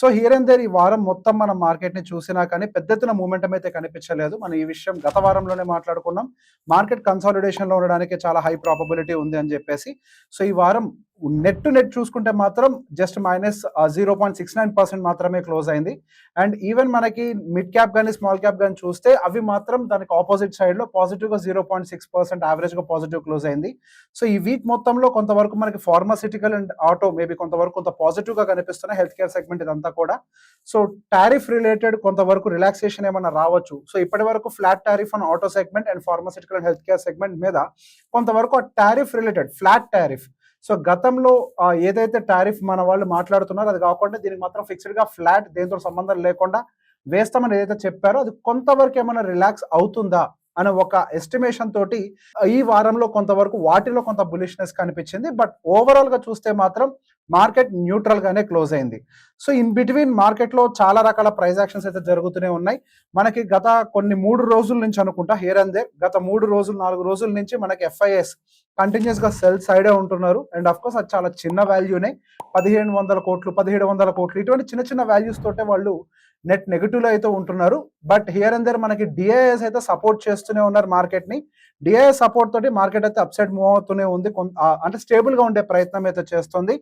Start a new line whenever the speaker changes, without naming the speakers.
So here and there ఈ వారం మొత్తం మనం మార్కెట్ ని చూసినా కానీ పెద్ద ఎత్తున మూమెంటం అయితే కనిపించలేదు. మనం ఈ విషయం గత వారంలోనే మాట్లాడుకున్నాం. మార్కెట్ కన్సాలిడేషన్ లో ఉండడానికి చాలా హై ప్రాబబిలిటీ ఉంది అని చెప్పేసి. సో ఈ వారం నెట్ టు నెట్ చూసుకుంటే మాత్రం జస్ట్ -0.69% మాత్రమే క్లోజ్ అయింది. అండ్ ఈవెన్ మనకి మిడ్ క్యాప్ కానీ స్మాల్ క్యాప్ కానీ చూస్తే అవి మాత్రం దానికి ఆపోజిట్ సైడ్ లో పాజిటివ్ గా 0.6% యావరేజ్ గా పాజిటివ్ క్లోజ్ అయింది. సో ఈ వీక్ మొత్తంలో కొంతవరకు మనకి ఫార్మాసిటికల్ అండ్ ఆటో మేబీ కొంతవరకు కొంత పాజిటివ్ గా కనిపిస్తున్న హెల్త్ కేర్ సెగ్మెంట్ ఇదంతా కూడా. సో టారిఫ్ రిలేటెడ్ కొంతవరకు రిలాక్సేషన్ ఏమైనా రావచ్చు. సో ఇప్పటి వరకు flat tariff on auto segment and pharmaceutical and health care segment మీద కొంతవరకు ఆ tariff related flat tariff, so గతంలో ఏదైతే టారిఫ్ మన వాళ్ళు మాట్లాడుతున్నారో అది కాకుండా దీనికి మాత్రం ఫిక్స్డ్ గా ఫ్లాట్, దేంతో సంబంధం లేకుండా వేస్తామని ఏదైతే చెప్పారో అది కొంతవరకు ఏమైనా రిలాక్స్ అవుతుందా అనే ఒక ఎస్టిమేషన్ తోటి ఈ వారంలో కొంతవరకు వాటిలో కొంత బులిష్నెస్ కనిపించింది. బట్ ఓవరాల్ గా చూస్తే మాత్రం మార్కెట్ న్యూట్రల్ గానే క్లోజ్ అయింది. సో ఇన్ బిట్వీన్ మార్కెట్ లో చాలా రకాల ప్రైస్ యాక్షన్స్ అయితే జరుగుతూనే ఉన్నాయి. మనకి గత కొన్ని 3 రోజుల నుంచి అనుకుంటా హియర్ అండ్ దేర్ గత 3 రోజులు 4 రోజుల నుంచి మనకి FIS కంటిన్యూస్ గా సెల్ సైడే ఉంటున్నారు. అండ్ అఫ్ కోర్స్ అది చాలా చిన్న వాల్యూనే, 1500 కోట్లు 1700 కోట్లు ఇటువంటి చిన్న చిన్న వాల్యూస్ తోటే వాళ్ళు నెట్ నెగటివ్ లో అయితే ఉంటున్నారు. బట్ హియర్ అండ్ దేర్ మనకి డిఐఎస్ అయితే సపోర్ట్ చేస్తూనే ఉన్నారు మార్కెట్ ని. డిఐఎస్ సపోర్ట్ తోటి మార్కెట్ అయితే అప్ సైడ్ మూవ్ అవుతూనే ఉంది. అంటే స్టేబుల్ గా ఉండే ప్రయత్నం అయితే చేస్తుంది.